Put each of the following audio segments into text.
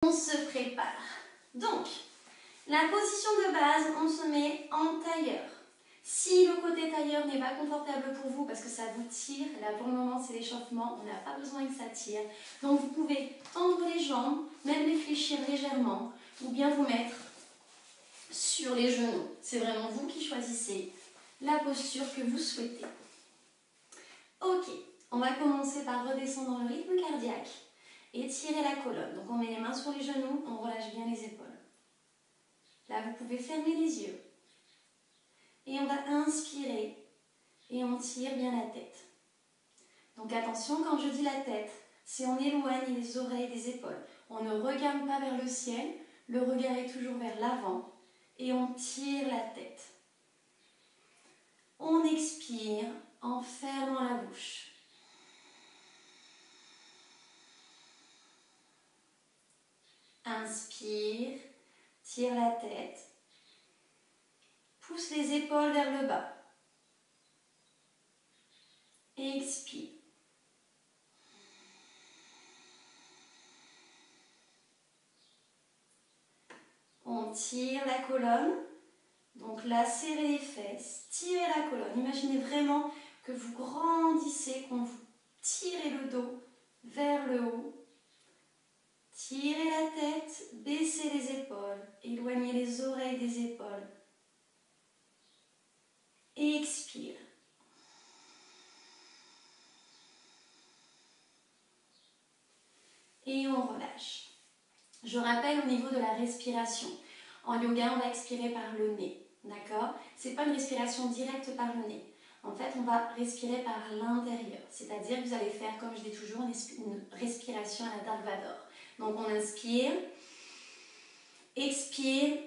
On se prépare. Donc, la position de base, on se met en tailleur. Si le côté tailleur n'est pas confortable pour vous parce que ça vous tire, là pour le moment c'est l'échauffement, on n'a pas besoin que ça tire. Donc vous pouvez tendre les jambes, même les fléchir légèrement ou bien vous mettre sur les genoux. C'est vraiment vous qui choisissez la posture que vous souhaitez. Ok, on va commencer par redescendre dans le rythme cardiaque. Étirer la colonne. Donc on met les mains sur les genoux, on relâche bien les épaules. Là, vous pouvez fermer les yeux. Et on va inspirer et on tire bien la tête. Donc attention, quand je dis la tête, c'est on éloigne les oreilles des épaules. On ne regarde pas vers le ciel, le regard est toujours vers l'avant et on tire la tête. On expire en fermant la bouche. Inspire, tire la tête, pousse les épaules vers le bas. Expire. On tire la colonne. Donc là, serrez les fesses, tirez la colonne. Imaginez vraiment que vous grandissez, qu'on vous tirez le dos vers le haut. Tirez la tête, baissez les épaules, éloignez les oreilles des épaules. Expire. Et on relâche. Je rappelle au niveau de la respiration. En yoga, on va expirer par le nez. D'accord? Ce n'est pas une respiration directe par le nez. En fait, on va respirer par l'intérieur. C'est-à-dire que vous allez faire, comme je dis toujours, une respiration à la Dark Vador. Donc on inspire, expire.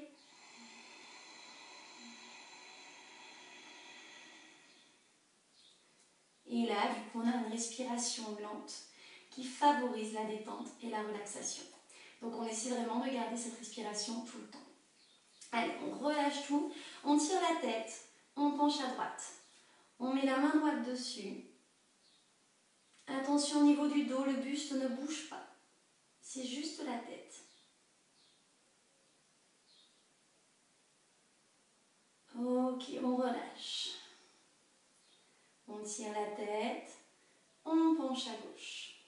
Et là, vu qu'on a une respiration lente qui favorise la détente et la relaxation. Donc on essaie vraiment de garder cette respiration tout le temps. Allez, on relâche tout, on tire la tête, on penche à droite. On met la main droite dessus. Attention au niveau du dos, le buste ne bouge pas. C'est juste la tête. Ok, on relâche. On tire la tête, on penche à gauche.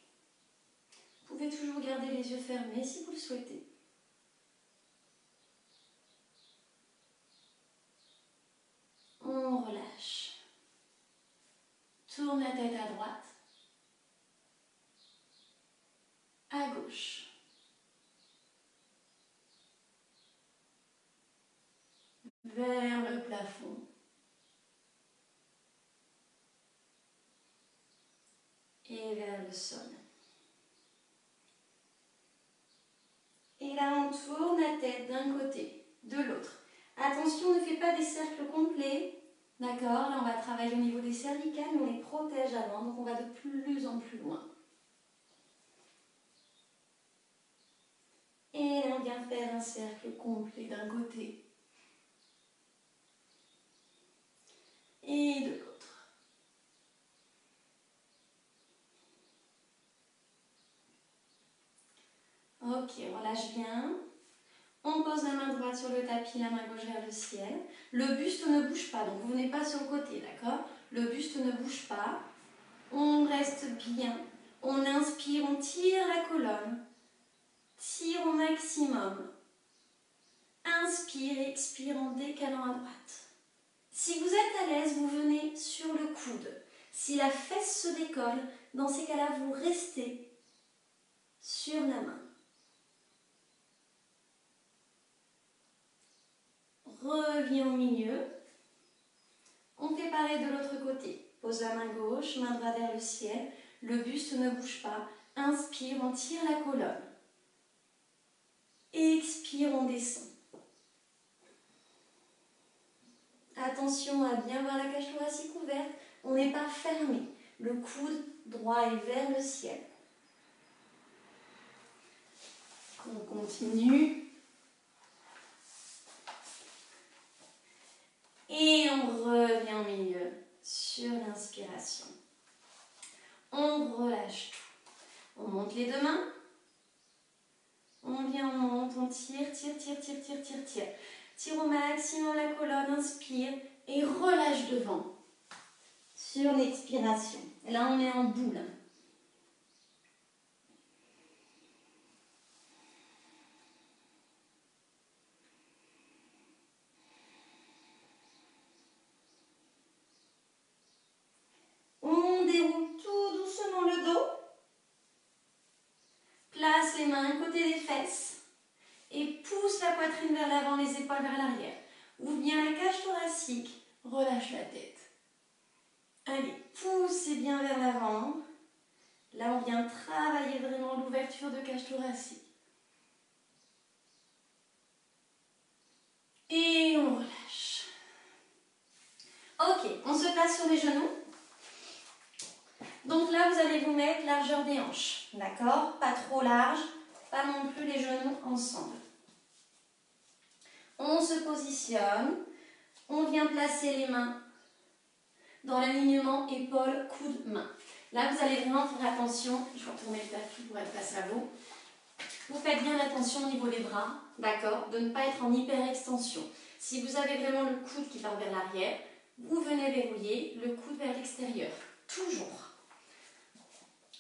Vous pouvez toujours garder les yeux fermés si vous le souhaitez. On relâche. Tourne la tête à droite, à gauche. Vers le plafond. Et vers le sol. Et là, on tourne la tête d'un côté, de l'autre. Attention, ne faites pas des cercles complets. D'accord? Là, on va travailler au niveau des cervicales, mais on les protège avant, donc on va de plus en plus loin. Et là, on vient faire un cercle complet d'un côté et de l'autre. Ok, on relâche bien. On pose la main droite sur le tapis, la main gauche vers le ciel. Le buste ne bouge pas, donc vous venez pas sur le côté, d'accord? Le buste ne bouge pas. On reste bien. On inspire, on tire la colonne. Tire au maximum. Inspire, expire en décalant à droite. Si vous êtes à l'aise, vous venez sur le coude. Si la fesse se décolle, dans ces cas-là, vous restez sur la main. Reviens au milieu. On fait pareil de l'autre côté. Pose la main gauche, main droite vers le ciel. Le buste ne bouge pas. Inspire, on tire la colonne. Expire, on descend. Attention à bien voir la cage thoracique ouverte. On n'est pas fermé. Le coude droit est vers le ciel. On continue. Et on revient au milieu sur l'inspiration. On relâche tout. On monte les deux mains. On vient on monte, on tire, tire, tire, tire, tire, tire, tire. Tire au maximum la colonne, inspire et relâche devant. Sur l'expiration. Là, on est en boule. On déroule tout doucement le dos. Place les mains à côté des fesses. Et pousse la poitrine vers l'avant, les épaules vers l'arrière. Ouvre bien la cage thoracique. Relâche la tête. Allez, poussez bien vers l'avant. Là, on vient travailler vraiment l'ouverture de cage thoracique. Et on relâche. Ok, on se place sur les genoux. Donc là, vous allez vous mettre largeur des hanches. D'accord? Pas trop large, pas non plus les genoux ensemble. On se positionne. On vient placer les mains dans l'alignement épaule, coude, main. Là, vous allez vraiment faire attention. Je vais retourner le tapis pour être face à vous. Vous faites bien attention au niveau des bras, d'accord, de ne pas être en hyper-extension. Si vous avez vraiment le coude qui part vers l'arrière, vous venez verrouiller le coude vers l'extérieur. Toujours.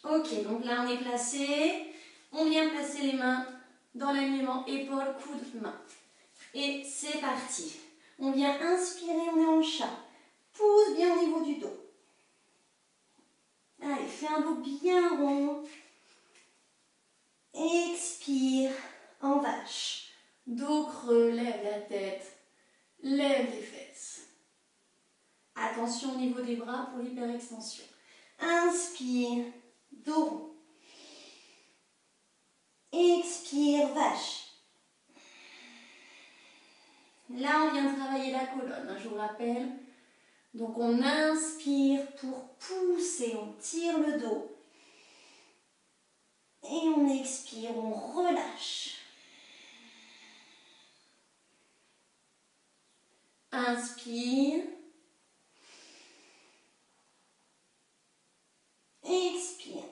Ok, donc là on est placé. On vient placer les mains dans l'alignement épaule, coude, main. Et c'est parti. On vient inspirer, on est en chat. Pousse bien au niveau du dos. Allez, fais un dos bien rond. Expire en vache. Dos creux, lève la tête. Lève les fesses. Attention au niveau des bras pour l'hyperextension. Inspire, dos rond. Expire, vache. Là, on vient travailler la colonne, je vous rappelle. Donc, on inspire pour pousser, on tire le dos. Et on expire, on relâche. Inspire. Expire.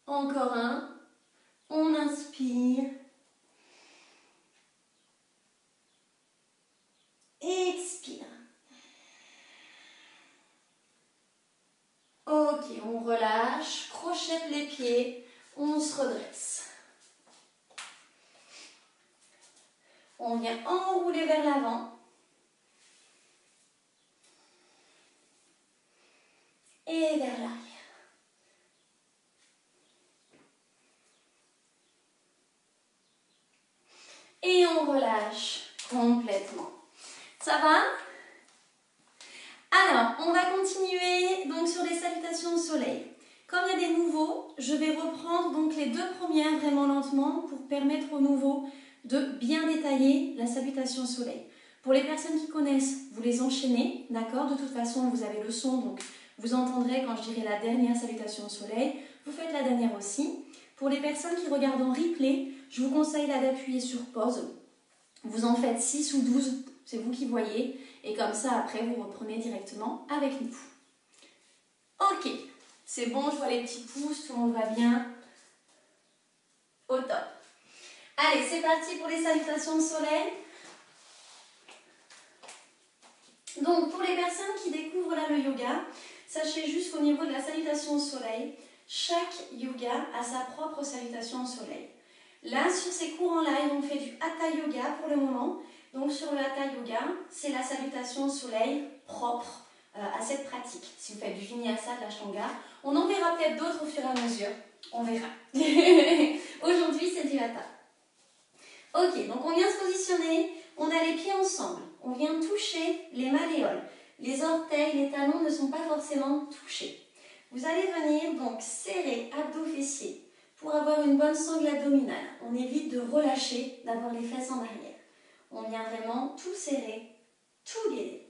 Encore un. On inspire. Expire. Ok, on relâche, crochette les pieds, on se redresse. On vient enrouler vers l'avant. Et vers l'arrière. Et on relâche complètement. Ça va? Alors, on va continuer donc sur les salutations au soleil. Comme il y a des nouveaux, je vais reprendre donc les deux premières vraiment lentement pour permettre aux nouveaux de bien détailler la salutation au soleil. Pour les personnes qui connaissent, vous les enchaînez, d'accord? De toute façon, vous avez le son, donc vous entendrez quand je dirai la dernière salutation au soleil. Vous faites la dernière aussi. Pour les personnes qui regardent en replay, je vous conseille là d'appuyer sur pause. Vous en faites 6 ou 12, c'est vous qui voyez. Et comme ça, après, vous reprenez directement avec nous. Ok, c'est bon, je vois les petits pouces, tout le monde va bien. Au top. Allez, c'est parti pour les salutations au soleil. Donc, pour les personnes qui découvrent là le yoga, sachez juste qu'au niveau de la salutation au soleil, chaque yoga a sa propre salutation au soleil. Là, sur ces cours en live, on fait du Hatha Yoga pour le moment. Donc, sur le Hatha Yoga, c'est la salutation au soleil propre à cette pratique. Si vous faites du Vinyasa, de l'Ashtanga, on en verra peut-être d'autres au fur et à mesure. On verra. Aujourd'hui, c'est du Hatha. Ok, donc on vient se positionner, on a les pieds ensemble. On vient toucher les malléoles. Les orteils, les talons ne sont pas forcément touchés. Vous allez venir donc serrer abdos fessiers pour avoir une bonne sangle abdominale. On évite de relâcher, d'avoir les fesses en arrière. On vient vraiment tout serrer, tout lier.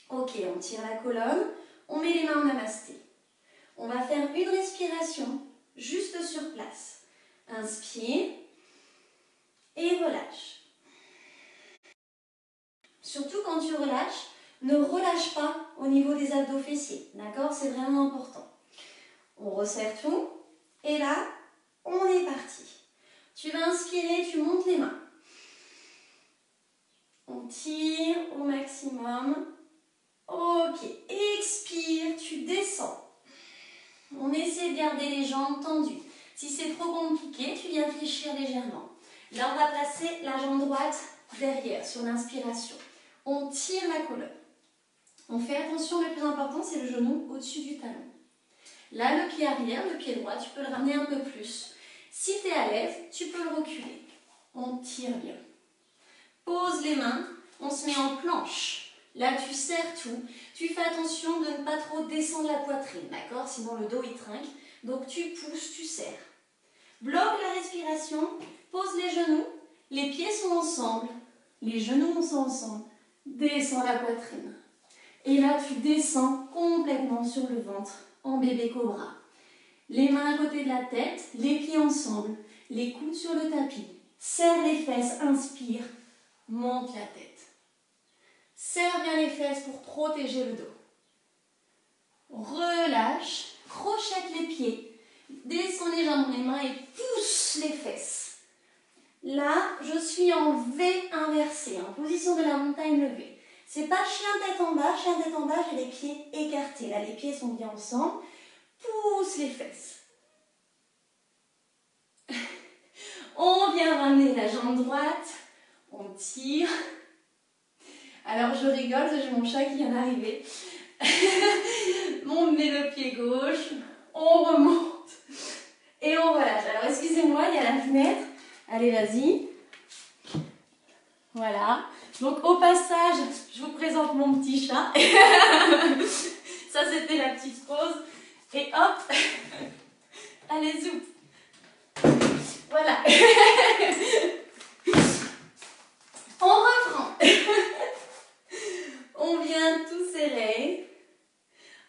Ok, on tire la colonne, on met les mains en namasté. On va faire une respiration juste sur place. Inspire et relâche. Surtout quand tu relâches, ne relâche pas au niveau des abdos fessiers. D'accord? C'est vraiment important. On resserre tout. Et là, on est parti. Tu vas inspirer, tu montes les mains. On tire au maximum. Ok, expire, tu descends. On essaie de garder les jambes tendues. Si c'est trop compliqué, tu viens fléchir légèrement. Là, on va placer la jambe droite derrière sur l'inspiration. On tire la colonne. On fait attention, le plus important, c'est le genou au-dessus du talon. Là, le pied arrière, le pied droit, tu peux le ramener un peu plus. Si tu es à l'aise, tu peux le reculer. On tire bien. Pose les mains, on se met en planche. Là, tu serres tout. Tu fais attention de ne pas trop descendre la poitrine, d'accord? Sinon, le dos, il trinque. Donc, tu pousses, tu serres. Bloque la respiration, pose les genoux. Les pieds sont ensemble. Les genoux sont ensemble. Descends la poitrine. Et là, tu descends complètement sur le ventre en bébé cobra. Les mains à côté de la tête, les pieds ensemble, les coudes sur le tapis. Serre les fesses, inspire, monte la tête. Serre bien les fesses pour protéger le dos. Relâche, crochette les pieds, descends les jambes, les mains et pousse les fesses. Là, je suis en V inversé, en position de la montagne levée. C'est pas chien tête en bas, j'ai les pieds écartés. Là, les pieds sont bien ensemble. Pousse les fesses. On vient ramener la jambe droite. On tire. Alors, je rigole, j'ai mon chat qui vient d'arriver. On met le pied gauche. On remonte. Et on relâche. Alors, excusez-moi, il y a la fenêtre. Allez, vas-y. Voilà. Donc, au passage, je vous présente mon petit chat. Ça, c'était la petite pause. Et hop. Allez, zoup. Voilà. On reprend. On vient tout serrer.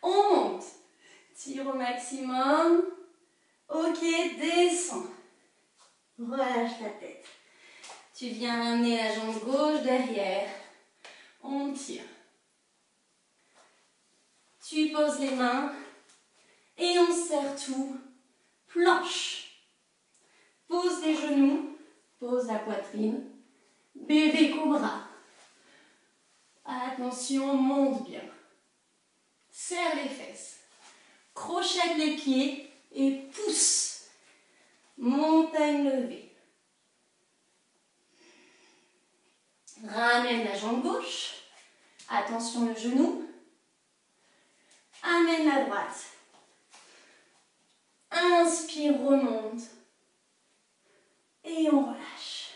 On monte. Tire au maximum. Ok, descends. Relâche la tête. Tu viens amener la jambe gauche derrière. On tire. Tu poses les mains et on serre tout. Planche. Pose les genoux. Pose la poitrine. Bébé cobra. Attention, monte bien. Serre les fesses. Crochette les pieds et pousse. Montagne levée. Ramène la jambe gauche. Attention le genou. Amène la droite. Inspire, remonte. Et on relâche.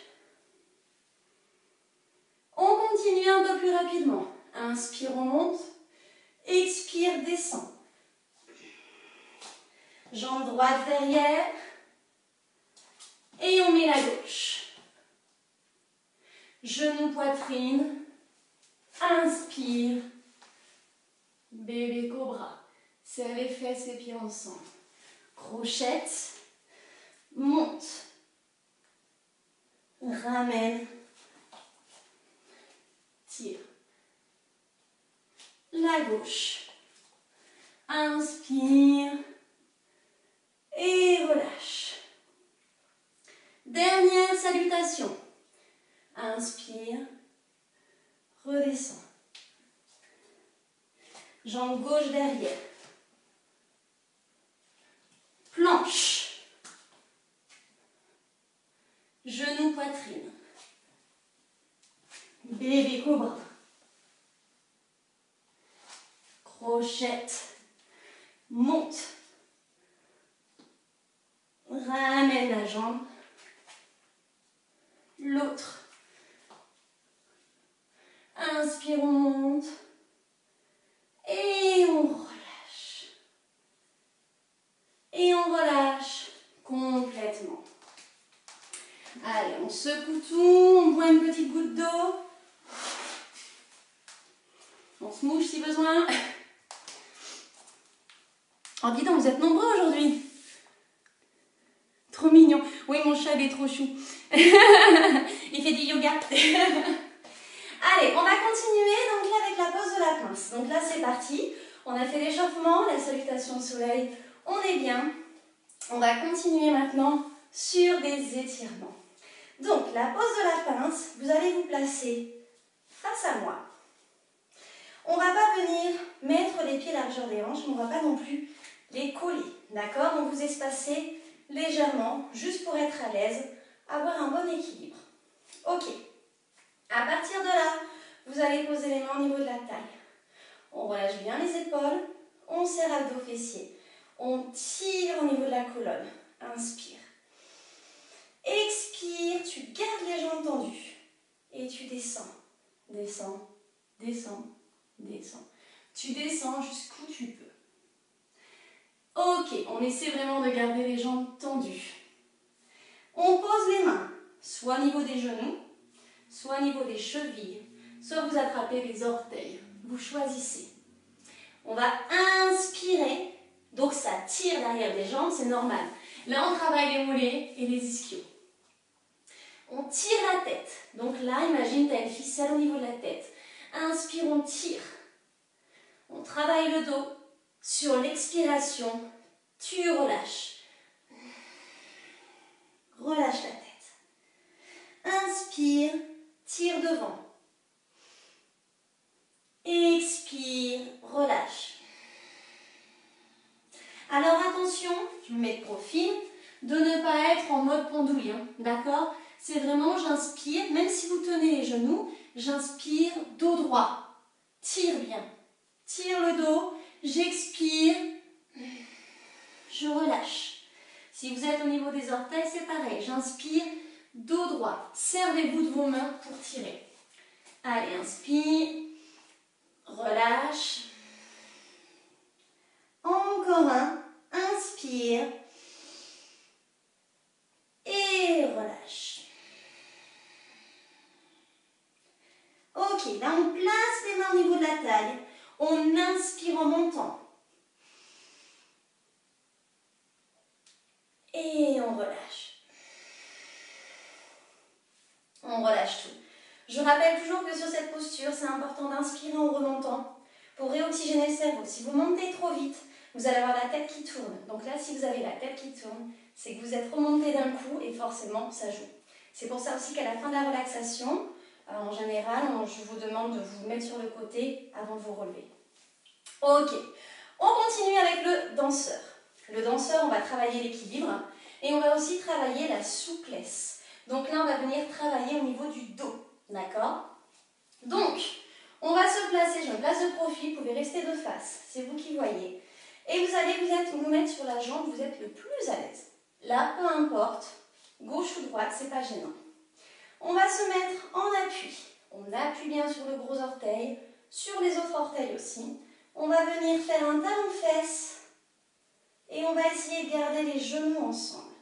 On continue un peu plus rapidement. Inspire, on monte. Expire, descend. Jambe droite derrière. Et on met la gauche. Genou, poitrine. Inspire. Bébé cobra. Serre les fesses et pieds ensemble. Crochette. Monte. Ramène. Tire. La gauche. Inspire. Et relâche. Dernière salutation. Inspire. Redescends. Jambe gauche derrière. Planche. Genou, poitrine. Bébé cobra. Crochette. Monte. Ramène la jambe. L'autre. Inspire, on monte. Et on relâche. Et on relâche complètement. Allez, on secoue tout, on boit une petite goutte d'eau. On se mouche si besoin. Oh, dis donc, vous êtes nombreux aujourd'hui. Trop mignon. Oui, mon chat, il est trop chou. Il fait du yoga. Allez, on va continuer donc là avec la pose de la pince. Donc là, c'est parti. On a fait l'échauffement, la salutation au soleil. On est bien. On va continuer maintenant sur des étirements. Donc, la pose de la pince, vous allez vous placer face à moi. On ne va pas venir mettre les pieds largeur des hanches, mais on ne va pas non plus les coller. D'accord? Donc, vous espacez légèrement, juste pour être à l'aise, avoir un bon équilibre. Ok. À partir de là, vous allez poser les mains au niveau de la taille. On relâche bien les épaules, on serre abdos fessiers. On tire au niveau de la colonne. Inspire. Expire, tu gardes les jambes tendues. Et tu descends. Descends, descends, descends. Tu descends jusqu'où tu peux. Ok, on essaie vraiment de garder les jambes tendues. On pose les mains, soit au niveau des genoux, soit au niveau des chevilles, soit vous attrapez les orteils. Vous choisissez. On va inspirer, donc ça tire derrière les jambes, c'est normal. Là, on travaille les mollets et les ischios. On tire la tête. Donc là, imagine, tu as une ficelle au niveau de la tête. Inspire, on tire. On travaille le dos. Sur l'expiration, tu relâches. Relâche la tête. Inspire, tire devant. Expire, relâche. Alors attention, je me mets de profil, de ne pas être en mode pendouille, hein, d'accord? C'est vraiment, j'inspire, même si vous tenez les genoux, j'inspire, dos droit. Tire bien. Tire le dos, j'expire, je relâche. Si vous êtes au niveau des orteils, c'est pareil. J'inspire, dos droit. Servez-vous de vos mains pour tirer. Allez, inspire, relâche. Encore un, inspire et relâche. Ok, là on place les mains au niveau de la taille. On inspire en montant. Et on relâche. On relâche tout. Je rappelle toujours que sur cette posture, c'est important d'inspirer en remontant pour réoxygéner le cerveau. Si vous montez trop vite, vous allez avoir la tête qui tourne. Donc là, si vous avez la tête qui tourne, c'est que vous êtes remonté d'un coup et forcément, ça joue. C'est pour ça aussi qu'à la fin de la relaxation, en général, je vous demande de vous mettre sur le côté avant de vous relever. Ok, on continue avec le danseur. Le danseur, on va travailler l'équilibre et on va aussi travailler la souplesse. Donc là, on va venir travailler au niveau du dos. D'accord? Donc, on va se placer, je me place de profil, vous pouvez rester de face, c'est vous qui voyez. Et vous allez vous mettre sur la jambe, vous êtes le plus à l'aise. Là, peu importe, gauche ou droite, c'est pas gênant. On va se mettre en appui. On appuie bien sur le gros orteil, sur les autres orteils aussi. On va venir faire un talon-fesse et on va essayer de garder les genoux ensemble.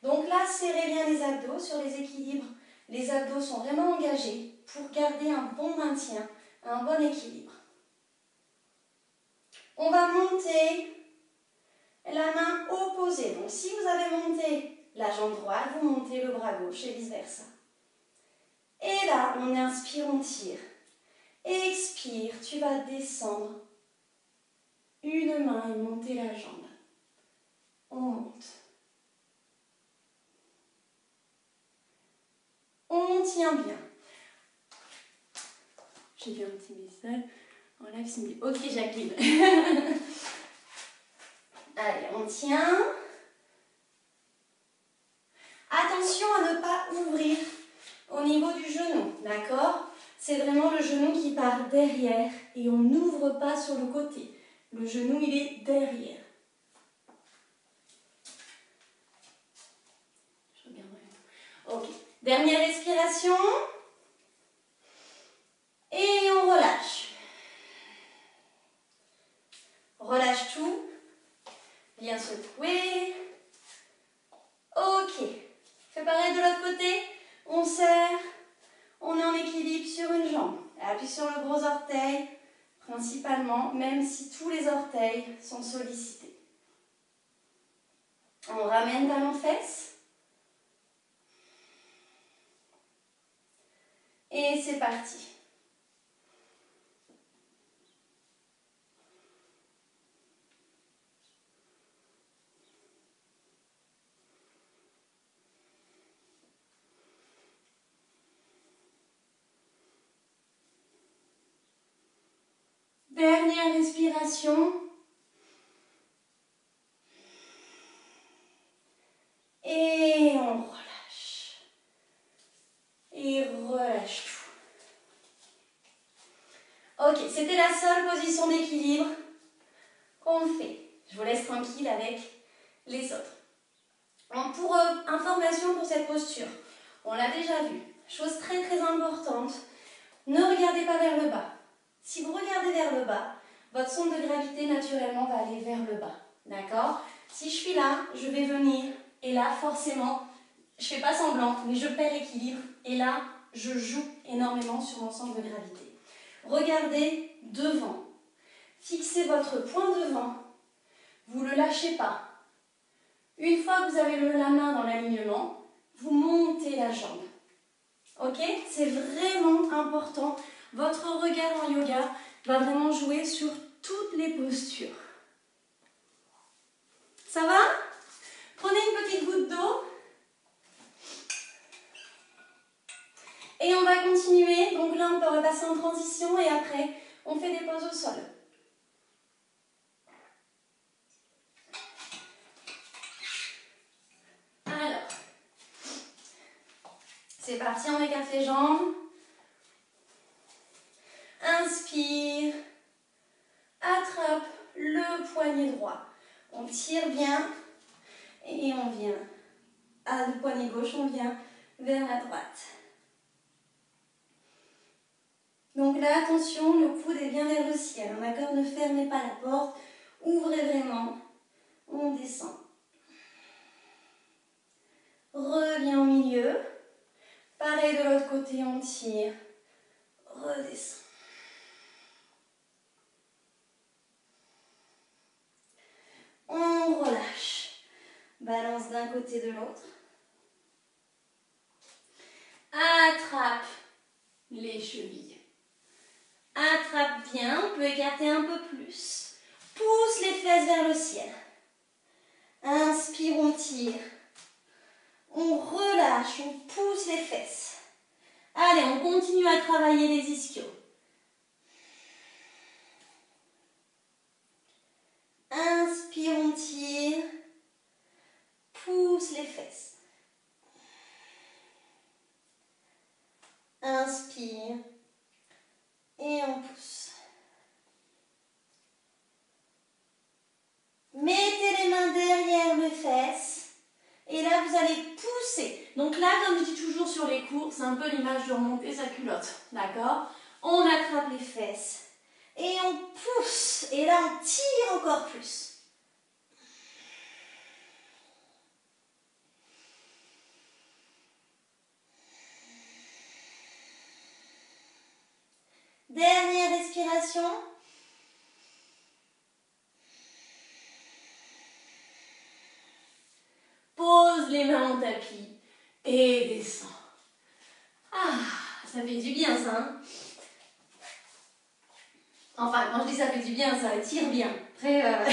Donc là, serrez bien les abdos sur les équilibres. Les abdos sont vraiment engagés pour garder un bon maintien, un bon équilibre. On va monter la main opposée. Donc si vous avez monté la jambe droite, vous montez le bras gauche et vice-versa. Et là, on inspire, on tire. Expire, tu vas descendre une main et monter la jambe. On monte. On tient bien. J'ai vu un petit message en live, c'est dit ok Jacqueline. Allez, on tient. Attention à ne pas ouvrir au niveau du genou, d'accord? C'est vraiment le genou qui part derrière et on n'ouvre pas sur le côté. Le genou, il est derrière. Je regarde. Ok. Dernière respiration. Et on relâche. Relâche tout. Bien secouer. Ok. Fais pareil de l'autre côté. On serre. On est en équilibre sur une jambe. Appuie sur le gros orteil, principalement, même si tous les orteils sont sollicités. On ramène talon-fesse. Et c'est parti. expiration. Et on relâche. Et relâche tout. Ok, c'était la seule position d'équilibre qu'on fait. Je vous laisse tranquille avec les autres. Donc pour information pour cette posture, on l'a déjà vu. Chose très très importante, ne regardez pas vers le bas. Si vous regardez vers le bas, votre centre de gravité naturellement va aller vers le bas. D'accord? Si je suis là, je vais venir et là forcément, je ne fais pas semblant, mais je perds équilibre et là, je joue énormément sur mon centre de gravité. Regardez devant. Fixez votre point devant. Vous ne le lâchez pas. Une fois que vous avez la main dans l'alignement, vous montez la jambe. Ok? C'est vraiment important. Votre regard en yoga va vraiment jouer sur toutes les postures. Ça va? Prenez une petite goutte d'eau. Et on va continuer. Donc là, on peut repasser en transition et après, on fait des pauses au sol. Alors, c'est parti, on écarte les jambes. Inspire. Attrape le poignet droit. On tire bien et on vient. À le poignet gauche, on vient vers la droite. Donc là, attention, le coude est bien vers le ciel. D'accord? Ne fermez pas la porte. Ouvrez vraiment. On descend. Reviens au milieu. Pareil de l'autre côté, on tire. Redescend. On relâche. Balance d'un côté de l'autre. Attrape les chevilles. Attrape bien, on peut écarter un peu plus. Pousse les fesses vers le ciel. Inspire, on tire. On relâche, on pousse les fesses. Allez, on continue à travailler les ischios. Inspire, on tire. Pousse les fesses. Inspire. Et on pousse. Mettez les mains derrière les fesses. Et là, vous allez pousser. Donc là, comme je dis toujours sur les cours, c'est un peu l'image de remonter sa culotte. D'accord? On attrape les fesses. Et on pousse. Et là, on tire encore plus. Dernière respiration. Pose les mains au tapis et descends. Ah, ça fait du bien ça. Hein? Enfin, quand je dis ça fait du bien, ça tire bien. Après,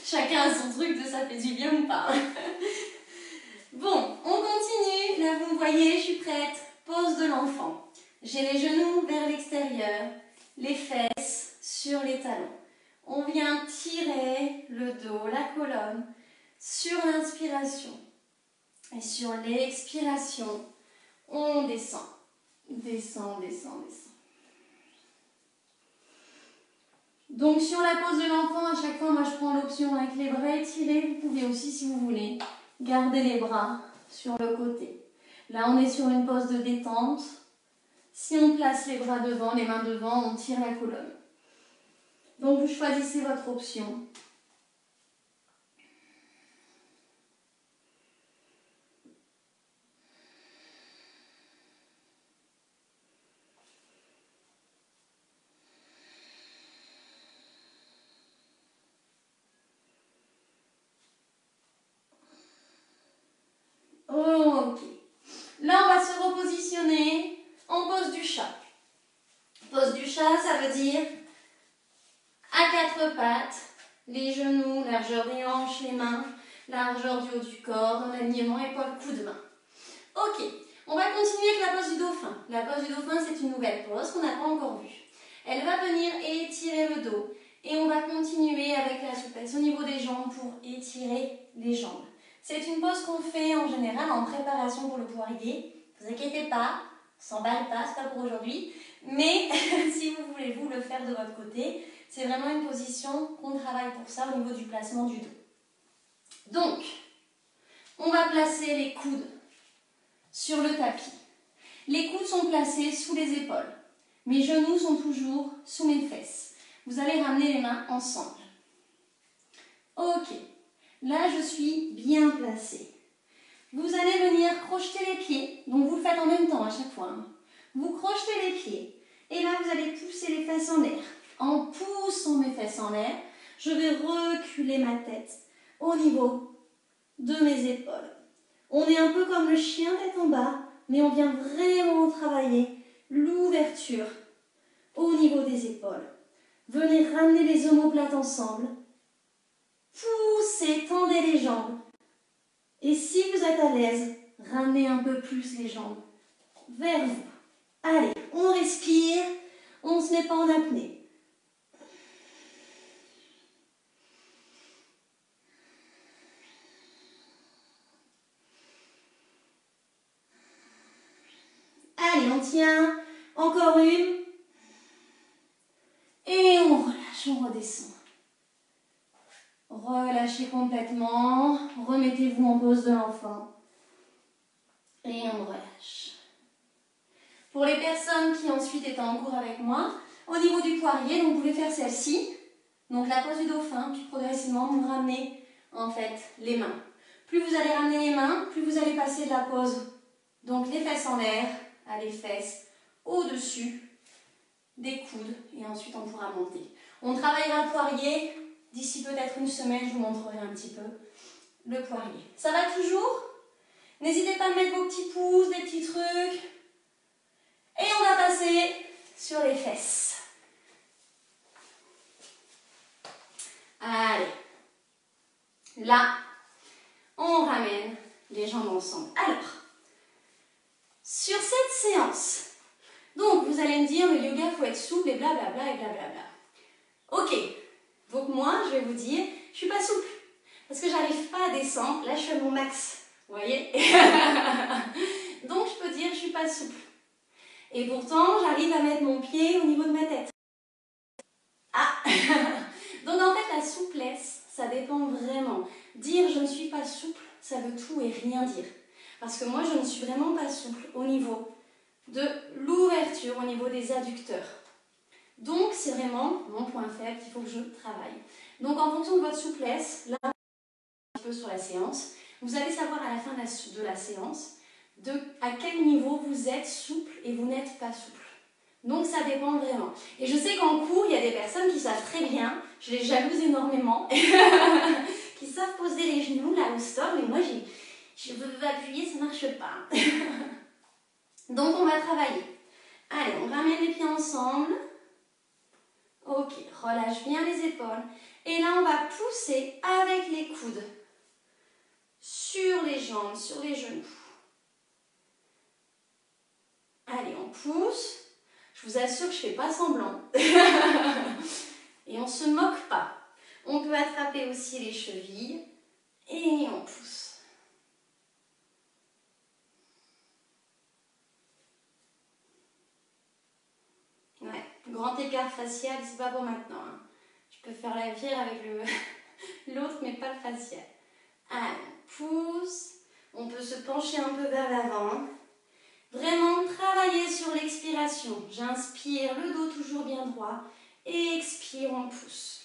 chacun a son truc de ça fait du bien ou pas. Bon, on continue. Là, vous me voyez, je suis prête. Pose de l'enfant. J'ai les genoux vers l'extérieur, les fesses sur les talons. On vient tirer le dos, la colonne, sur l'inspiration. Et sur l'expiration, on descend. Descend, descend, descend. Donc sur la pose de l'enfant, à chaque fois, moi je prends l'option avec les bras étirés. Vous pouvez aussi, si vous voulez, garder les bras sur le côté. Là, on est sur une pose de détente. Si on place les bras devant, les mains devant, on tire la colonne. Donc vous choisissez votre option. Ok. Là, on va se repositionner en pose du chat. Pose du chat, ça veut dire à quatre pattes, les genoux, largeur des hanches, les mains, largeur du haut du corps, dans l'alignement épaule, coup de main. Ok, on va continuer avec la pose du dauphin. La pose du dauphin, c'est une nouvelle pose qu'on n'a pas encore vue. Elle va venir étirer le dos, Et on va continuer avec la souplesse au niveau des jambes pour étirer les jambes. C'est une pose qu'on fait en général en préparation pour le poirier. Ne vous inquiétez pas, on s'emballe pas, c'est pas pour aujourd'hui. Mais si vous voulez vous le faire de votre côté, c'est vraiment une position qu'on travaille pour ça au niveau du placement du dos. Donc, on va placer les coudes sur le tapis. Les coudes sont placés sous les épaules. Mes genoux sont toujours sous mes fesses. Vous allez ramener les mains ensemble. Ok, là je suis bien placée. Vous allez venir crocheter les pieds, donc vous le faites en même temps à chaque fois. Vous crochetez les pieds et là vous allez pousser les fesses en l'air. En poussant mes fesses en l'air, je vais reculer ma tête au niveau de mes épaules. On est un peu comme le chien tête en bas, mais on vient vraiment travailler l'ouverture au niveau des épaules. Venez ramener les omoplates ensemble. Poussez, tendez les jambes. Et si vous êtes à l'aise, ramenez un peu plus les jambes vers vous. Allez, on respire, on ne se met pas en apnée. Allez, on tient. Encore une. Et on relâche, on redescend. Relâchez complètement. Remettez-vous en pose de l'enfant. Et on relâche. Pour les personnes qui ensuite étaient en cours avec moi, au niveau du poirier, donc vous pouvez faire celle-ci. Donc la pose du dauphin, puis progressivement vous ramenez en fait les mains. Plus vous allez ramener les mains, plus vous allez passer de la pose. Donc les fesses en l'air, à les fesses au-dessus des coudes et ensuite on pourra monter. On travaillera le poirier d'ici peut-être une semaine, je vous montrerai un petit peu le poirier. Ça va toujours? N'hésitez pas à mettre vos petits pouces, des petits trucs. Et on va passer sur les fesses. Allez. Là, on ramène les jambes ensemble. Alors, sur cette séance, donc vous allez me dire, le yoga, il faut être souple et blablabla et blablabla. Ok, donc moi, je vais vous dire, je suis pas souple. Parce que j'arrive pas à descendre. Là, je suis à mon max. Vous voyez? Donc, je peux dire, je suis pas souple. Et pourtant, j'arrive à mettre mon pied au niveau de ma tête. Ah. Donc, en fait, la souplesse, ça dépend vraiment. Dire je ne suis pas souple, ça veut tout et rien dire. Parce que moi, je ne suis vraiment pas souple au niveau de l'ouverture, au niveau des adducteurs. Donc, c'est vraiment mon point faible qu'il faut que je travaille. Donc, en fonction de votre souplesse, là, un peu sur la séance, vous allez savoir à la fin de la séance à quel niveau vous êtes souple et vous n'êtes pas souple. Donc, ça dépend vraiment. Et je sais qu'en cours, il y a des personnes qui savent très bien, je les jalouse énormément, qui savent poser les genoux là au stop, mais moi, je veux appuyer, ça ne marche pas. Donc, on va travailler. Allez, on ramène les pieds ensemble. Ok, relâche bien les épaules. Et là, on va pousser avec les coudes sur les jambes, sur les genoux. Allez, on pousse. Je vous assure que je ne fais pas semblant. Et on ne se moque pas. On peut attraper aussi les chevilles. Et on pousse. Ouais, grand écart facial, c'est pas pour maintenant. Hein. Je peux faire la vire avec l'autre, mais pas le facial. Allez, on pousse. On peut se pencher un peu vers l'avant. Vraiment travailler sur l'expiration. J'inspire, le dos toujours bien droit. Et expire, on pousse.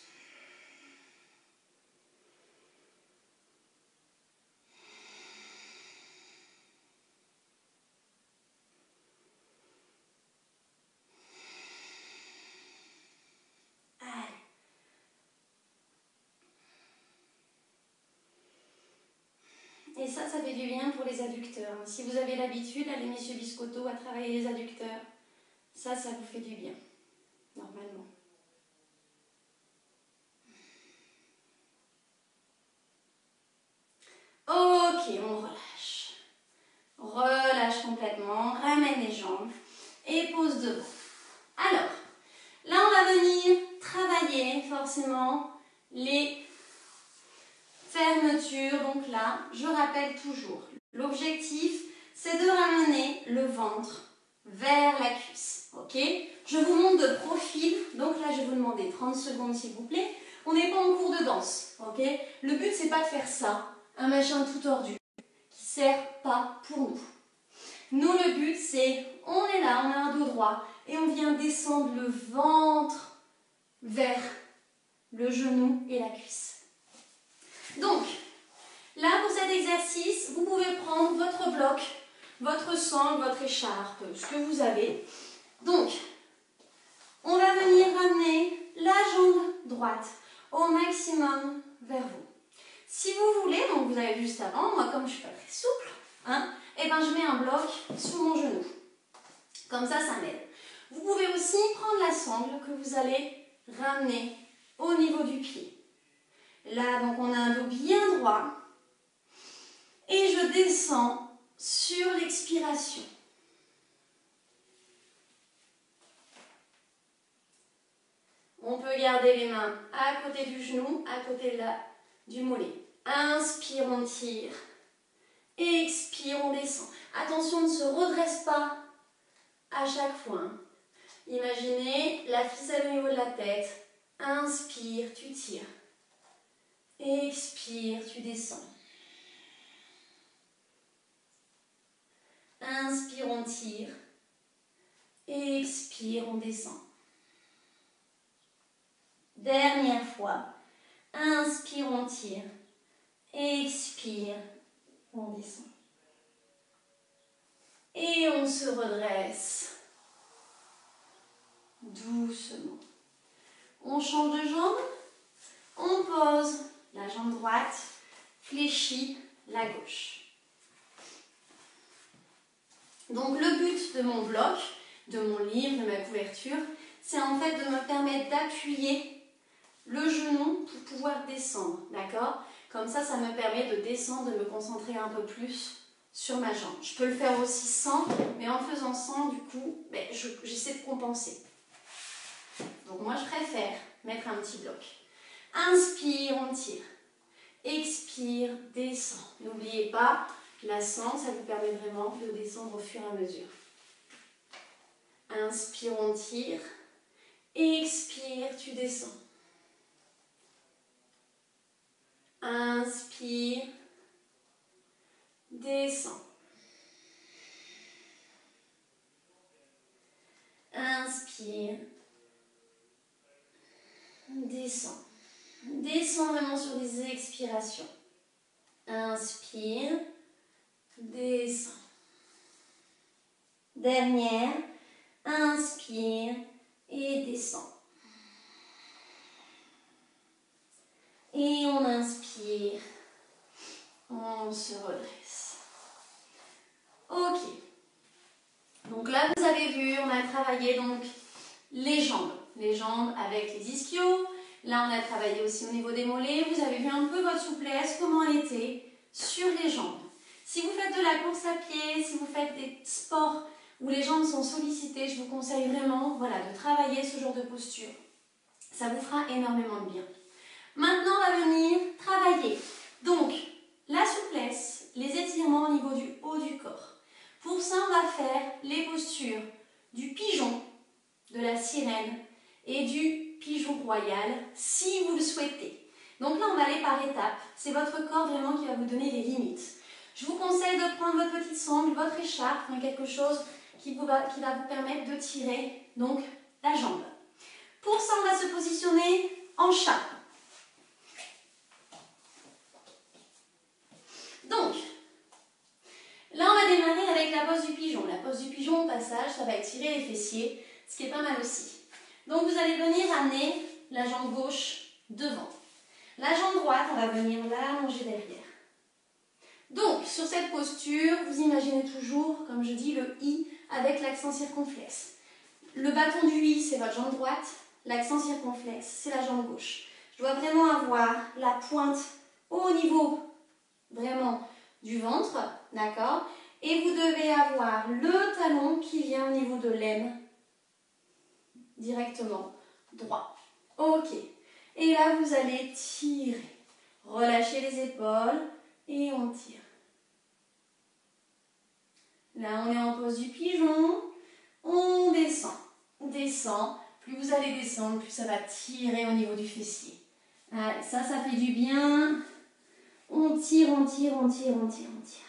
Et ça fait du bien pour les adducteurs. Si vous avez l'habitude, allez messieurs Biscotto, à travailler les adducteurs, ça vous fait du bien, normalement. Ok, on relâche. Relâche complètement, ramène les jambes et pose devant. Alors, là on va venir travailler forcément là, je rappelle toujours, l'objectif, c'est de ramener le ventre vers la cuisse. Ok? Je vous montre de profil, donc là, je vais vous demander 30 secondes, s'il vous plaît. On n'est pas en cours de danse. Ok? Le but, c'est pas de faire ça, un machin tout tordu, qui ne sert pas pour nous. Nous, le but, c'est, on est là, on a un dos droit, et on vient descendre le ventre vers le genou et la cuisse. Donc, là, pour cet exercice, vous pouvez prendre votre bloc, votre sangle, votre écharpe, ce que vous avez. Donc, on va venir ramener la jambe droite au maximum vers vous. Si vous voulez, donc vous avez vu juste avant, moi comme je ne suis pas très souple, hein, et ben je mets un bloc sous mon genou. Comme ça m'aide. Vous pouvez aussi prendre la sangle que vous allez ramener au niveau du pied. Là, donc on a un dos bien droit. Et je descends sur l'expiration. On peut garder les mains à côté du genou, à côté du mollet. Inspire, on tire. Expire, on descend. Attention, ne se redresse pas à chaque fois. Imaginez la ficelle au niveau de la tête. Inspire, tu tires. Expire, tu descends. Inspire, on tire. Expire, on descend. Dernière fois. Inspire, on tire. Expire, on descend. Et on se redresse. Doucement. On change de jambe. On pose la jambe droite, fléchit la gauche. Donc le but de mon bloc, de mon livre, de ma couverture, c'est en fait de me permettre d'appuyer le genou pour pouvoir descendre, d'accord? Comme ça me permet de descendre, de me concentrer un peu plus sur ma jambe. Je peux le faire aussi sans, mais en faisant sans, du coup, j'essaie de compenser. Donc moi, je préfère mettre un petit bloc. Inspire, on tire. Expire, descend. N'oubliez pas, l'ascend, ça vous permet vraiment de descendre au fur et à mesure. Inspire, on tire. Expire, tu descends. Inspire, descends. Inspire, descends. Descends vraiment sur des expirations. Inspire, descends. Dernière, inspire et descends. Et on inspire, on se redresse. Ok. Donc là, vous avez vu, on a travaillé donc les jambes avec les ischios. Là, on a travaillé aussi au niveau des mollets. Vous avez vu un peu votre souplesse, comment elle était sur les jambes. Si vous faites de la course à pied, si vous faites des sports où les jambes sont sollicitées, je vous conseille vraiment de travailler ce genre de posture. Ça vous fera énormément de bien. Maintenant, on va venir travailler. Donc, la souplesse, les étirements au niveau du haut du corps. Pour ça, on va faire les postures du pigeon, de la sirène et du pigeon royal, si vous le souhaitez. Donc là, on va aller par étapes. C'est votre corps vraiment qui va vous donner les limites. Je vous conseille de prendre votre petite sangle, votre écharpe, quelque chose qui va vous permettre de tirer donc la jambe. Pour ça, on va se positionner en chat. Donc, là, on va démarrer avec la pose du pigeon. La pose du pigeon, au passage, ça va étirer les fessiers, ce qui est pas mal aussi. Donc, vous allez venir amener la jambe gauche devant. La jambe droite, on va venir l'allonger derrière. Donc, sur cette posture, vous imaginez toujours, comme je dis, le I avec l'accent circonflexe. Le bâton du I, c'est votre jambe droite. L'accent circonflexe, c'est la jambe gauche. Je dois vraiment avoir la pointe au niveau vraiment du ventre, d'accord? Et vous devez avoir le talon qui vient au niveau de l'aine, directement droit. Ok. Et là, vous allez tirer. Relâchez les épaules, et on tire. Là, on est en pose du pigeon. On descend. On descend. Plus vous allez descendre, plus ça va tirer au niveau du fessier. Allez, ça fait du bien. On tire, on tire, on tire, on tire, on tire.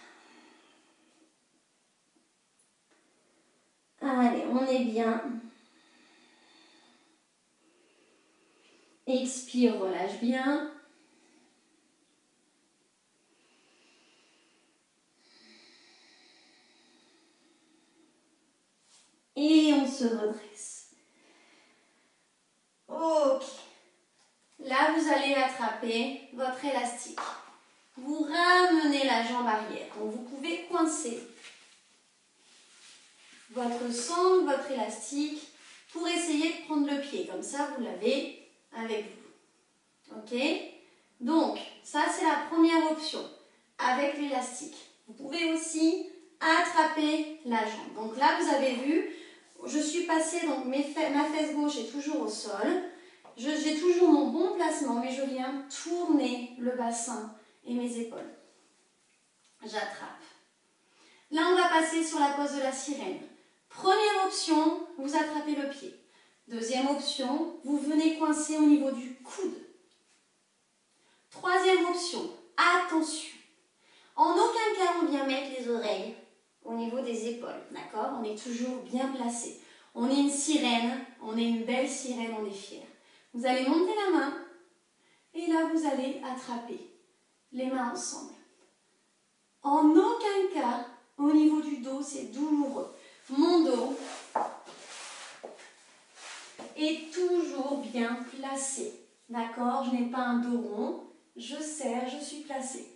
Allez, on est bien. Expire, relâche bien. Et on se redresse. Ok. Là, vous allez attraper votre élastique. Vous ramenez la jambe arrière. Donc, vous pouvez coincer votre sangle, votre élastique, pour essayer de prendre le pied. Comme ça, vous l'avez avec vous. Ok? Donc, ça, c'est la première option, avec l'élastique. Vous pouvez aussi attraper la jambe. Donc là, vous avez vu, je suis passée, donc ma fesse gauche est toujours au sol. J'ai toujours mon bon placement, mais je viens tourner le bassin et mes épaules. J'attrape. Là, on va passer sur la pose de la sirène. Première option, vous attrapez le pied. Deuxième option, vous venez coincer au niveau du coude. Troisième option, attention. En aucun cas, on vient mettre les oreilles au niveau des épaules. D'accord? On est toujours bien placé. On est une sirène, on est une belle sirène, on est fiers. Vous allez monter la main et là, vous allez attraper les mains ensemble. En aucun cas, au niveau du dos, c'est douloureux. Mon dos est toujours bien placé. D'accord? Je n'ai pas un dos rond. Je serre, je suis placée.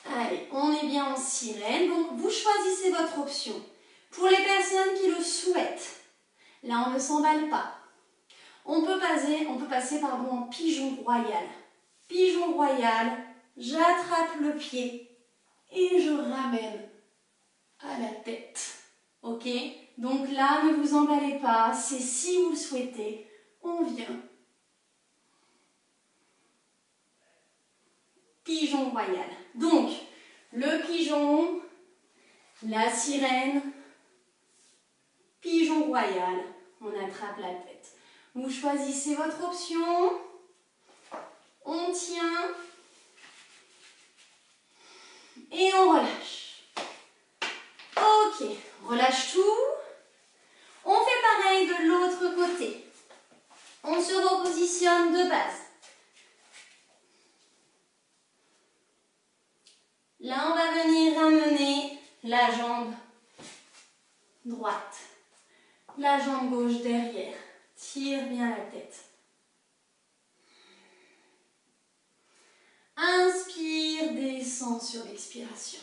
Allez, on est bien en sirène. Donc, vous choisissez votre option. Pour les personnes qui le souhaitent, là, on ne s'emballe pas. On peut passer en pigeon royal. Pigeon royal, j'attrape le pied et je ramène à la tête. Ok? Donc là, ne vous emballez pas. C'est si vous le souhaitez, on vient. Pigeon royal. Donc, le pigeon, la sirène, pigeon royal, on attrape la tête. Vous choisissez votre option, on tient et on relâche. Ok, relâche tout. On fait pareil de l'autre côté. On se repositionne de base. Là, on va venir ramener la jambe droite, la jambe gauche derrière. Tire bien la tête. Inspire, descend sur l'expiration.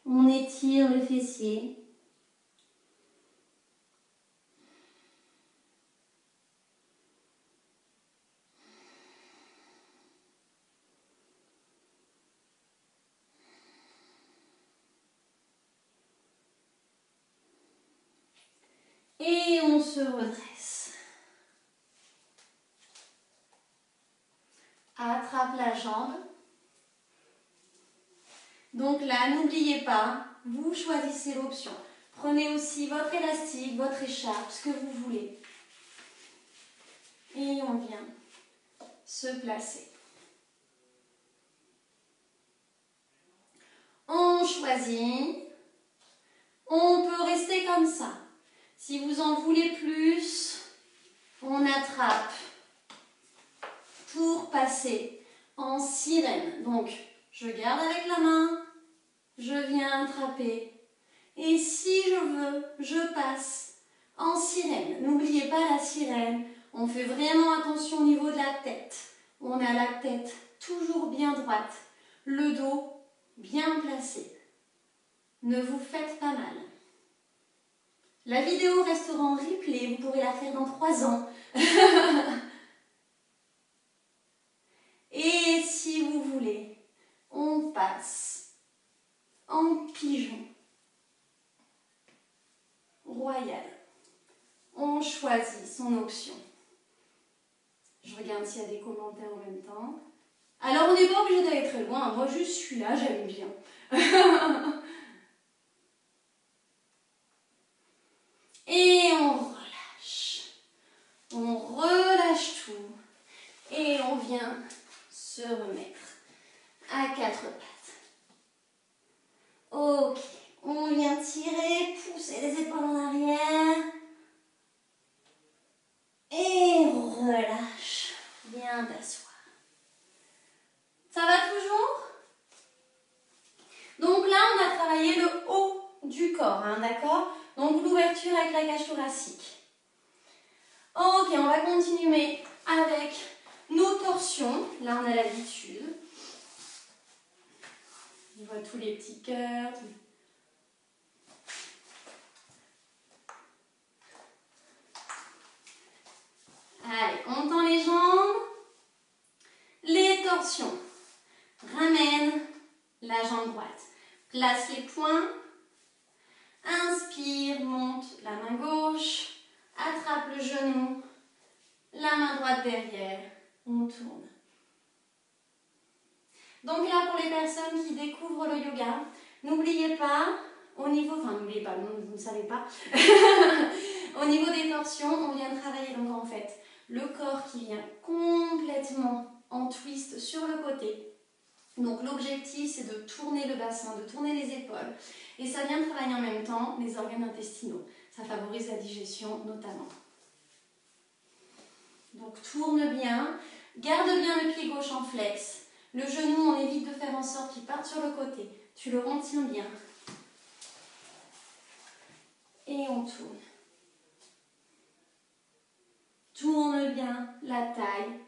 On étire le fessier. Et on se redresse. Attrape la jambe. Donc là, n'oubliez pas, vous choisissez l'option. Prenez aussi votre élastique, votre écharpe, ce que vous voulez. Et on vient se placer. On choisit. On peut rester comme ça. Si vous en voulez plus, on attrape pour passer en sirène. Donc, je garde avec la main, je viens attraper. Et si je veux, je passe en sirène. N'oubliez pas la sirène. On fait vraiment attention au niveau de la tête. On a la tête toujours bien droite, le dos bien placé. Ne vous faites pas mal. La vidéo restera en replay, vous pourrez la faire dans 3 ans. Et si vous voulez, on passe en pigeon. royal. On choisit son option. Je regarde s'il y a des commentaires en même temps. Alors, on n'est pas obligé d'aller très loin. Moi, juste celui-là, j'aime bien. Et on relâche. On relâche tout. Et on vient se remettre à quatre pattes. Ok. On vient tirer, pousser les épaules en arrière. Et relâche. Viens t'asseoir. Ça va toujours? Donc là, on a travaillé le haut du corps, hein, d'accord? Donc l'ouverture avec la cage thoracique. Ok, on va continuer avec nos torsions. Là, on a l'habitude. On voit tous les petits cœurs. Allez, on tend les jambes. Les torsions. Ramène la jambe droite. Place les poings. Inspire, monte la main gauche. Attrape le genou. La main droite derrière. On tourne. Donc là, pour les personnes qui découvrent le yoga, n'oubliez pas, au niveau, enfin n'oubliez pas, vous ne savez pas, au niveau des torsions, on vient travailler donc en fait le corps qui vient complètement en twist sur le côté. Donc l'objectif, c'est de tourner le bassin, de tourner les épaules. Et ça vient travailler en même temps les organes intestinaux. Ça favorise la digestion notamment. Donc tourne bien, garde bien le pied gauche en flex. Le genou, on évite de faire en sorte qu'il parte sur le côté. Tu le retiens bien. Et on tourne. Tourne bien la taille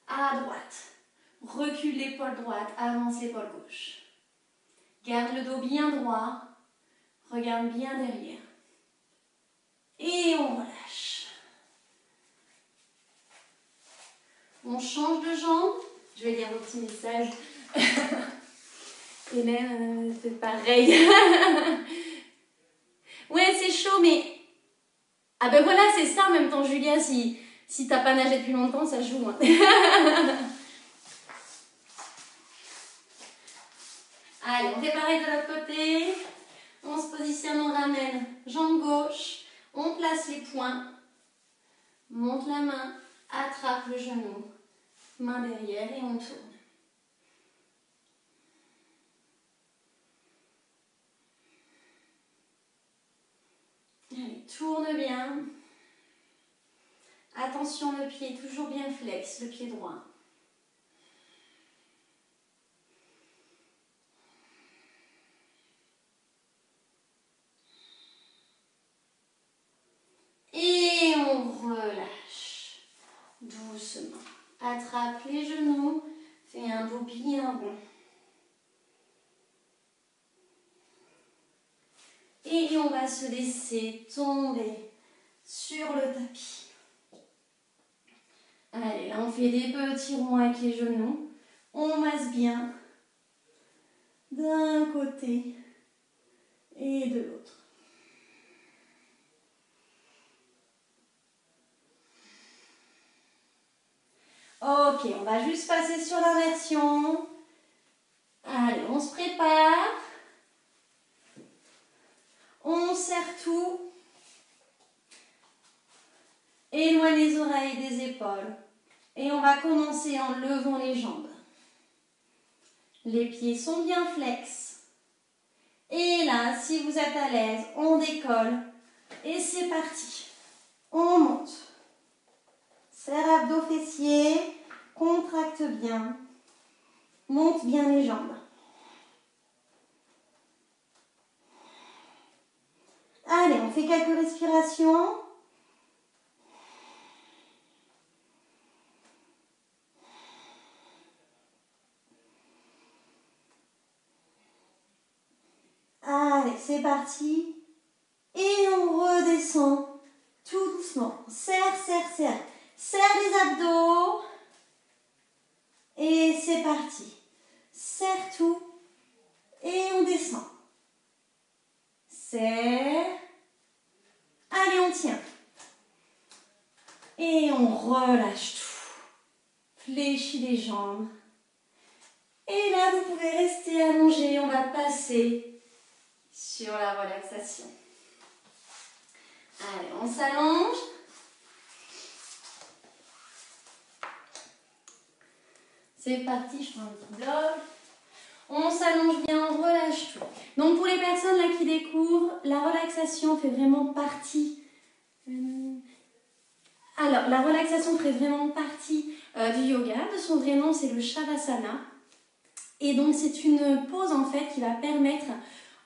à droite. Recule l'épaule droite, avance l'épaule gauche. Garde le dos bien droit. Regarde bien derrière. Et on relâche. On change de jambe. Je vais lire vos petits messages. Hélène, c'est pareil. Ouais, c'est chaud, mais... Ah ben voilà, c'est ça en même temps, Julia. Si t'as pas nagé depuis longtemps, ça joue. Hein. Allez, on fait pareil de l'autre côté. On se positionne, on ramène jambe gauche. On place les poings. Monte la main. Attrape le genou. Main derrière et on tourne. Allez, tourne bien. Attention, le pied toujours bien flex, le pied droit. Et on relâche doucement. Attrape les genoux, fais un dos bien rond. Et on va se laisser tomber sur le tapis. Allez, là on fait des petits ronds avec les genoux. On masse bien d'un côté et de l'autre. Ok, on va juste passer sur l'inversion. Allez, on se prépare. On serre tout. Éloigne les oreilles des épaules. Et on va commencer en levant les jambes. Les pieds sont bien flex. Et là, si vous êtes à l'aise, on décolle. Et c'est parti. On monte. Serre abdos fessiers. Contracte bien. Monte bien les jambes. Allez, on fait quelques respirations. Allez, c'est parti. Et on redescend tout doucement. Serre, serre, serre. Serre les abdos. Et c'est parti. Serre tout. Et on descend. Serre. relâche tout. Fléchis les jambes. Et là, vous pouvez rester allongé. On va passer sur la relaxation. Allez, on s'allonge. C'est parti, je prends un petit bloc. On s'allonge bien, on relâche tout. Donc pour les personnes là qui découvrent, la relaxation fait vraiment partie. Alors, la relaxation fait vraiment partie du yoga. De son vrai nom, c'est le Shavasana. Et donc c'est une pause en fait qui va permettre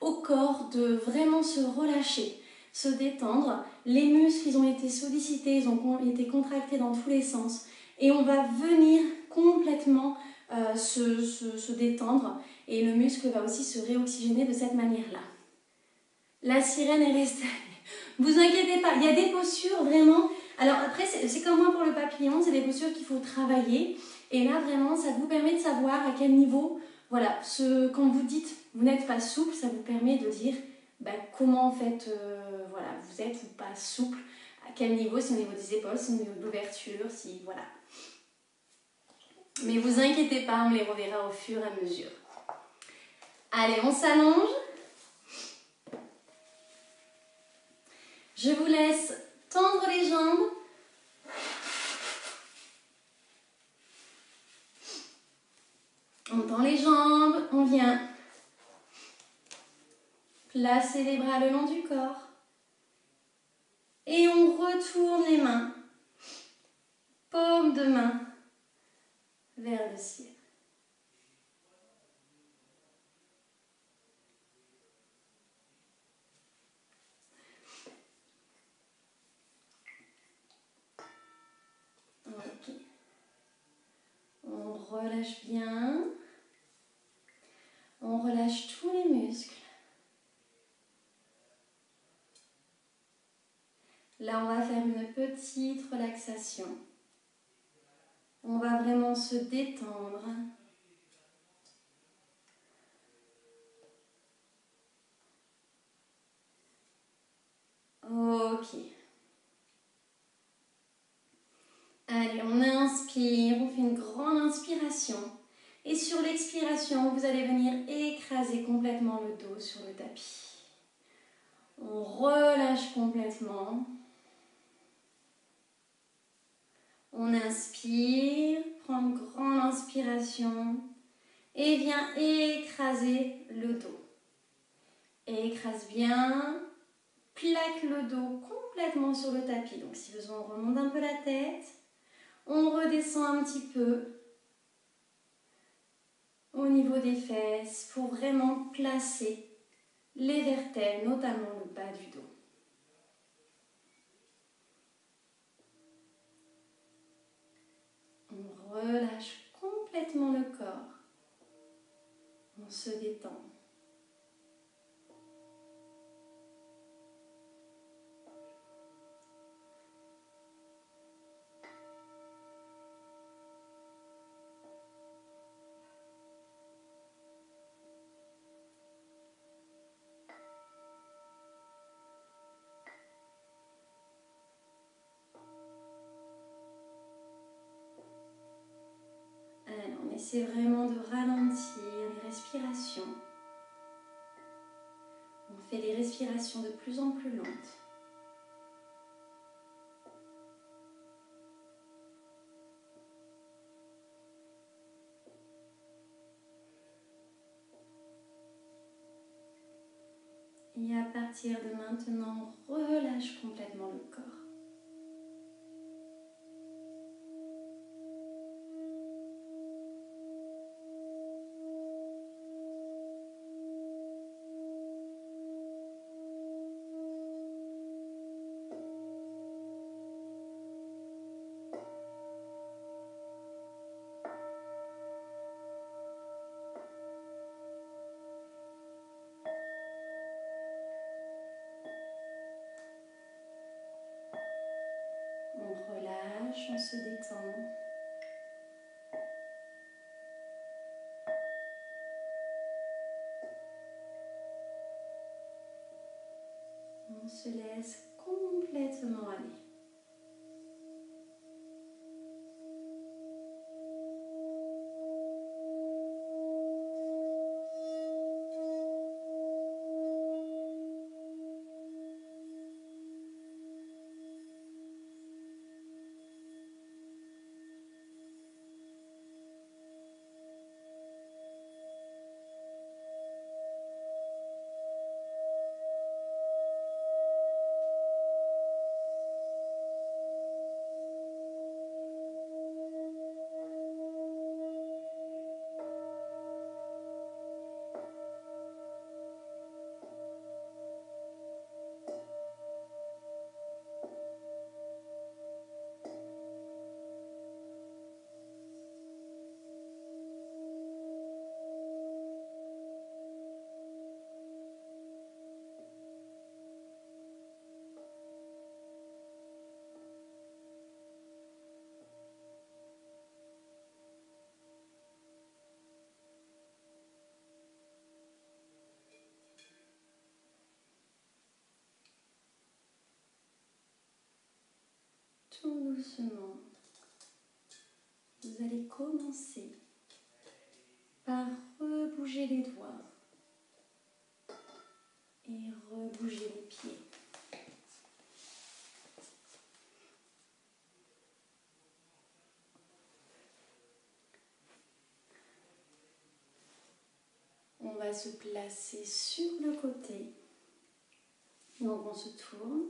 au corps de vraiment se relâcher, se détendre. Les muscles, ils ont été sollicités, ils ont été contractés dans tous les sens. Et on va venir complètement se détendre. Et le muscle va aussi se réoxygéner de cette manière-là. La sirène est restée. Vous inquiétez pas, il y a des postures vraiment. Alors après, c'est comme moi pour le papillon, c'est des postures qu'il faut travailler. Et là, vraiment, ça vous permet de savoir à quel niveau, voilà, quand vous dites vous n'êtes pas souple, ça vous permet de dire comment en fait, voilà, vous êtes ou pas souple, à quel niveau, si au niveau des épaules, si au niveau de l'ouverture, si, voilà. Mais vous inquiétez pas, on les reverra au fur et à mesure. Allez, on s'allonge. Je vous laisse tendre les jambes. On tend les jambes, on vient placer les bras le long du corps. Et on retourne les mains, paume de main, vers le ciel. Ok. On relâche bien. On relâche tous les muscles. Là, on va faire une petite relaxation. On va vraiment se détendre. Ok. Allez, on inspire, on fait une grande inspiration. Et sur l'expiration, vous allez venir écraser complètement le dos sur le tapis. On relâche complètement. On inspire, prend une grande inspiration et vient écraser le dos. Écrase bien, plaque le dos complètement sur le tapis. Donc si besoin, on remonte un peu la tête. On redescend un petit peu au niveau des fesses pour vraiment placer les vertèbres, notamment le bas du dos. On relâche complètement le corps. On se détend. Alors, on essaie vraiment de ralentir les respirations. On fait des respirations de plus en plus lentes. Et à partir de maintenant, relâche complètement le corps. On relâche, on se détend. On se laisse complètement aller. tout doucement, vous allez commencer par rebouger les doigts et rebouger les pieds. On va se placer sur le côté. Donc on se tourne.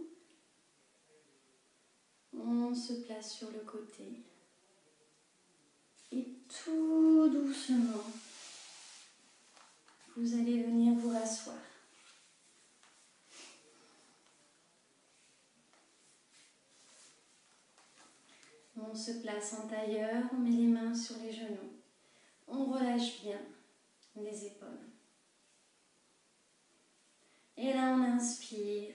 On se place sur le côté. Et tout doucement, vous allez venir vous rasseoir. On se place en tailleur, on met les mains sur les genoux. On relâche bien les épaules. Et là, on inspire,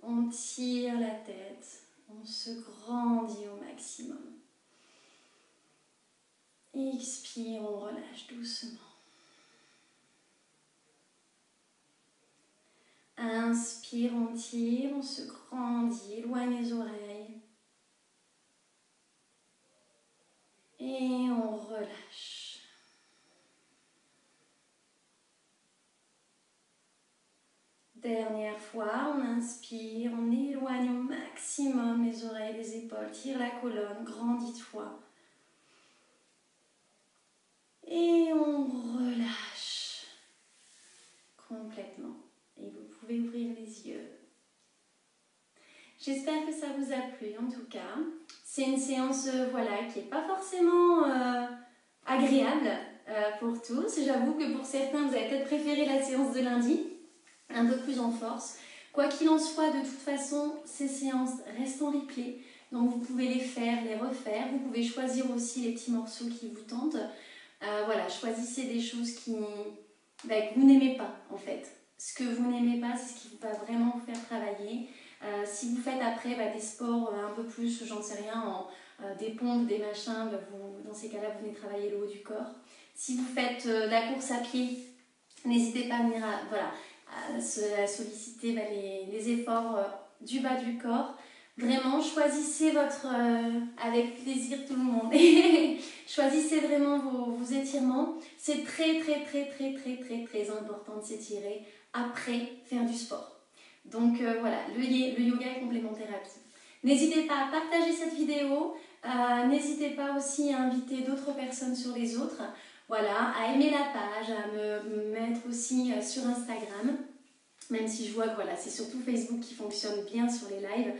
on tire la tête, on se grandit au maximum. Expire, on relâche doucement. Inspire, on tire, on se grandit, éloigne les oreilles. Et on relâche. Dernière fois, on inspire, on éloigne au maximum les oreilles, les épaules, tire la colonne, grandis-toi. Et on relâche complètement. Et vous pouvez ouvrir les yeux. J'espère que ça vous a plu en tout cas. C'est une séance voilà, qui n'est pas forcément agréable pour tous. J'avoue que pour certains, vous avez peut-être préféré la séance de lundi, un peu plus en force. Quoi qu'il en soit, de toute façon, ces séances restent en replay. Donc vous pouvez les faire, les refaire. Vous pouvez choisir aussi les petits morceaux qui vous tentent. Voilà, choisissez des choses que vous n'aimez pas en fait. Ce que vous n'aimez pas, c'est ce qui va vraiment vous faire travailler. Si vous faites après des sports un peu plus, j'en sais rien, des pompes, des machins, dans ces cas-là, vous venez travailler le haut du corps. Si vous faites de la course à pied, n'hésitez pas à venir à solliciter les efforts du bas du corps. Vraiment, choisissez avec plaisir tout le monde. Choisissez vraiment vos étirements. C'est très important de s'étirer après faire du sport. Donc voilà, le yoga est complémentaire à tout. N'hésitez pas à partager cette vidéo. N'hésitez pas aussi à inviter d'autres personnes sur les autres. Voilà, à aimer la page, à me mettre aussi sur Instagram. Même si je vois que c'est surtout Facebook qui fonctionne bien sur les lives.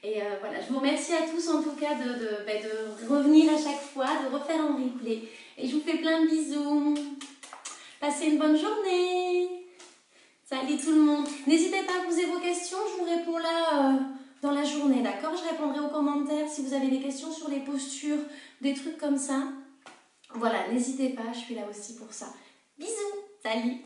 Et voilà, je vous remercie à tous en tout cas de revenir à chaque fois, de refaire un replay. Et je vous fais plein de bisous. Passez une bonne journée. Salut tout le monde. N'hésitez pas à poser vos questions, je vous réponds là dans la journée, d'accord? Je répondrai aux commentaires si vous avez des questions sur les postures, des trucs comme ça. Voilà, n'hésitez pas, je suis là aussi pour ça. Bisous, salut.